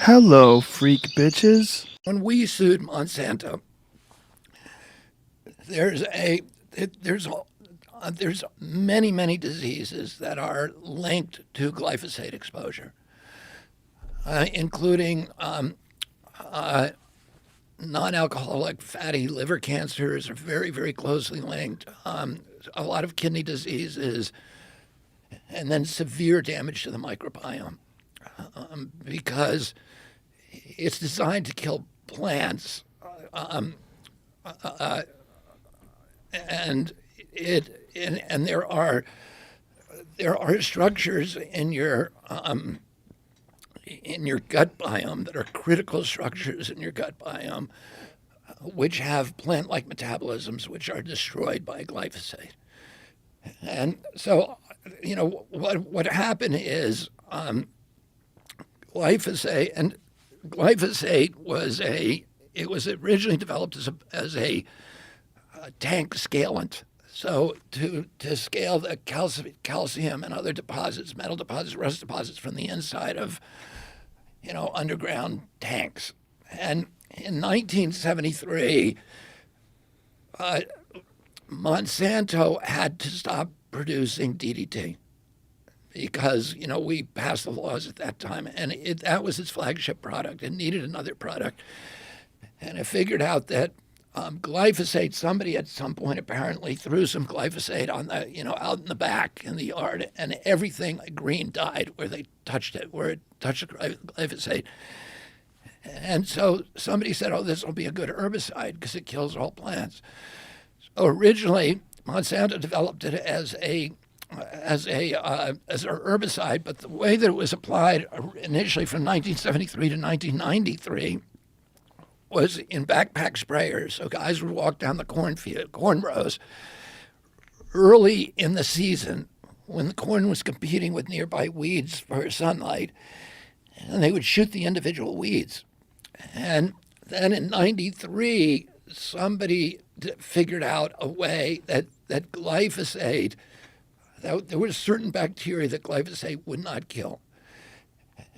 Hello, freak bitches. When we sued Monsanto, there's a there's there's many diseases that are linked to glyphosate exposure, including non-alcoholic fatty liver cancers are very closely linked. A lot of kidney diseases, and then severe damage to the microbiome because it's designed to kill plants, and there are structures in your gut biome that are critical structures in your gut biome, which have plant-like metabolisms which are destroyed by glyphosate. And so, what happened is glyphosate was originally developed as a tank scalant. So to scale the calcium and other deposits, metal deposits, rust deposits from the inside of underground tanks. And in 1973, Monsanto had to stop producing DDT because we passed the laws at that time, and that was its flagship product. It needed another product, and it figured out that glyphosate. Somebody at some point apparently threw some glyphosate on the out in the back in the yard, and everything green died where they touched it, where it touched the glyphosate. And so somebody said, "Oh, this will be a good herbicide because it kills all plants." So originally, Monsanto developed it as an herbicide, but the way that it was applied initially from 1973 to 1993 was in backpack sprayers. So guys would walk down the corn rows early in the season when the corn was competing with nearby weeds for sunlight, and they would shoot the individual weeds. And then in 93, somebody figured out a way that glyphosate, that there was certain bacteria that glyphosate would not kill.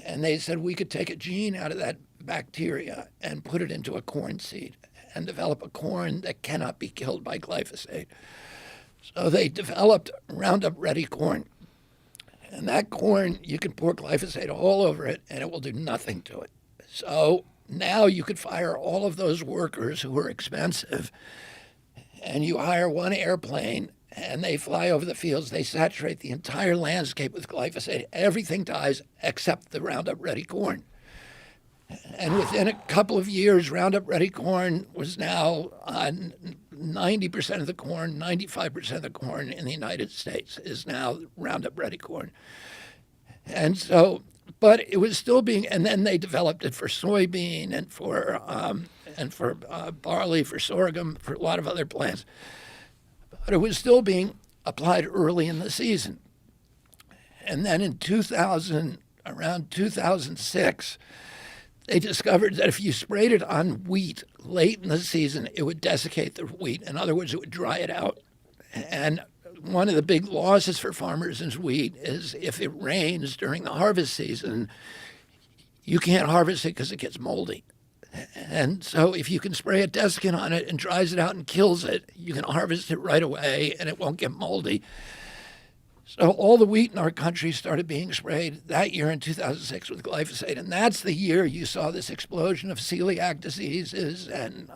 And they said we could take a gene out of that bacteria and put it into a corn seed and develop a corn that cannot be killed by glyphosate. So they developed Roundup Ready corn. And that corn, you can pour glyphosate all over it and it will do nothing to it. So now you could fire all of those workers who are expensive, and you hire one airplane and they fly over the fields. They saturate the entire landscape with glyphosate. Everything dies except the Roundup Ready corn. And within a couple of years, Roundup Ready corn was now 90% of the corn, 95% of the corn in the United States is now Roundup Ready corn. And so, but it was still being, and then they developed it for soybean and for barley, for sorghum, for a lot of other plants. But it was still being applied early in the season. And then in around 2006, they discovered that if you sprayed it on wheat late in the season, it would desiccate the wheat. In other words, it would dry it out. And one of the big losses for farmers in wheat is if it rains during the harvest season, you can't harvest it because it gets moldy. And so if you can spray a desiccant on it and dries it out and kills it, you can harvest it right away and it won't get moldy. So all the wheat in our country started being sprayed that year in 2006 with glyphosate, and that's the year you saw this explosion of celiac diseases and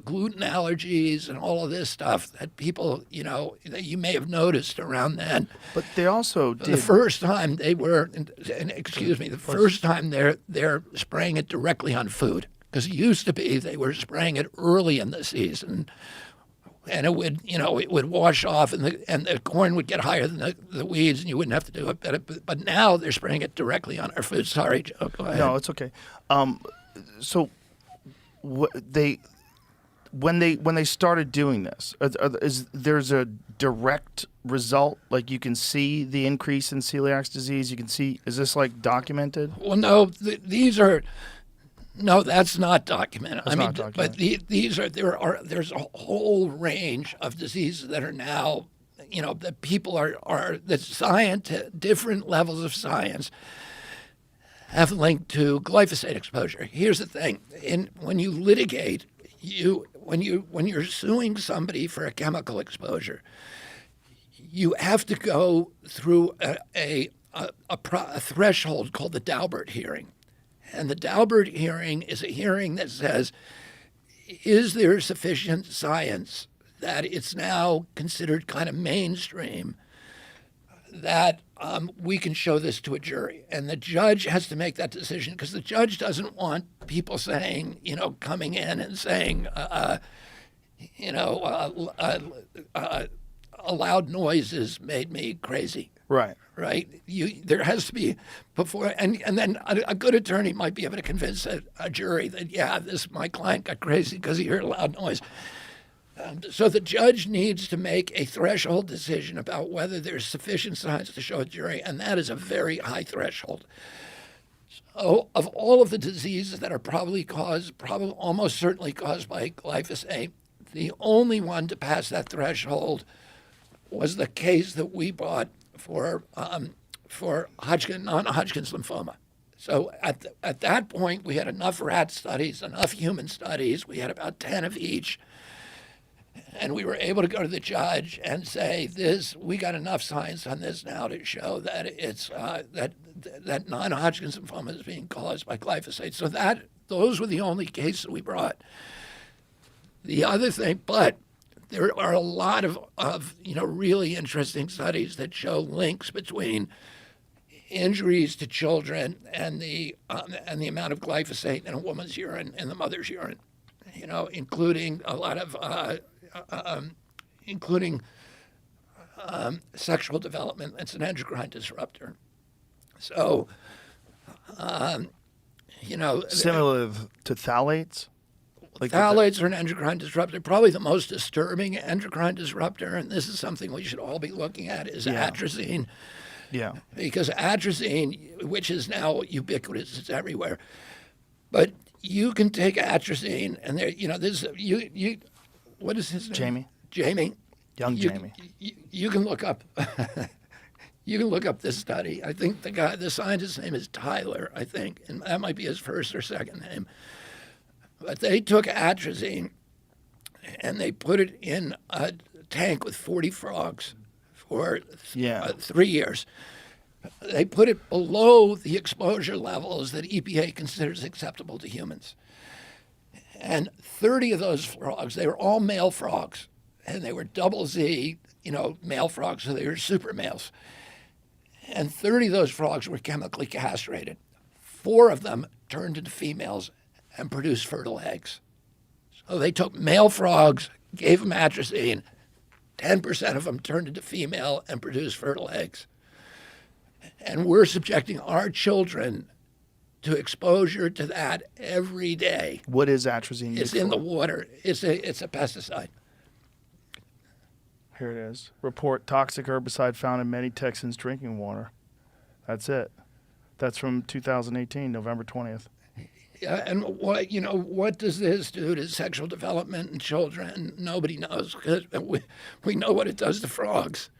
gluten allergies and all of this stuff that people that you may have noticed around then. But they also did. The first time they were, the first time they're spraying it directly on food, because it used to be they were spraying it early in the season. And it would wash off, and the corn would get higher than the weeds, and you wouldn't have to do it. But now they're spraying it directly on our food. Sorry, Joe. Go ahead. No, it's okay. So when they started doing this, there's a direct result? Like you can see the increase in celiac disease. You can see. Is this like documented? Well, no. These are. No, that's not documented. Not documented. But there's a whole range of diseases that are now, that people are that science, different levels of science have linked to glyphosate exposure. Here's the thing: when you litigate, when you're suing somebody for a chemical exposure, you have to go through a threshold called the Daubert hearing, and the Daubert hearing is a hearing that says, is there sufficient science that it's now considered kind of mainstream that we can show this to a jury? And the judge has to make that decision, because the judge doesn't want people saying, coming in and saying, a loud noise has made me crazy. Right. Right. There has to be before, and then a good attorney might be able to convince a jury that my client got crazy because he heard a loud noise. So the judge needs to make a threshold decision about whether there's sufficient science to show a jury, and that is a very high threshold. So of all of the diseases that are probably almost certainly caused by glyphosate, the only one to pass that threshold was the case that we brought for non-Hodgkin's lymphoma. So at that point, we had enough rat studies, enough human studies. We had about 10 of each. And we were able to go to the judge and say, we got enough science on this now to show that it's that non-Hodgkin's lymphoma is being caused by glyphosate. So those were the only cases we brought. The other thing, but there are a lot of really interesting studies that show links between injuries to children and the amount of glyphosate in a woman's urine and the mother's urine, including a lot of sexual development. It's an endocrine disruptor. So, similar to phthalates. Phthalates are an endocrine disruptor. Probably the most disturbing endocrine disruptor, and this is something we should all be looking at, is atrazine. Yeah. Because atrazine, which is now ubiquitous, it's everywhere. But you can take atrazine, and what is his name? Jamie. Jamie. Jamie. You can look up. You can look up this study. I think the scientist's name is Tyler, I think, and that might be his first or second name. But they took atrazine and they put it in a tank with 40 frogs for 3 years. They put it below the exposure levels that EPA considers acceptable to humans. And 30 of those frogs, they were all male frogs, and they were double Z, male frogs, so they were super males. And 30 of those frogs were chemically castrated. 4 of them turned into females and produced fertile eggs. So they took male frogs, gave them atrazine, 10% of them turned into female and produced fertile eggs. And we're subjecting our children to exposure to that every day. What is atrazine? It's in the water. It's a pesticide. Here it is. Report toxic herbicide found in many Texans' drinking water. That's it. That's from 2018, November 20th. Yeah, and what does this do to sexual development in children? Nobody knows, because we know what it does to frogs.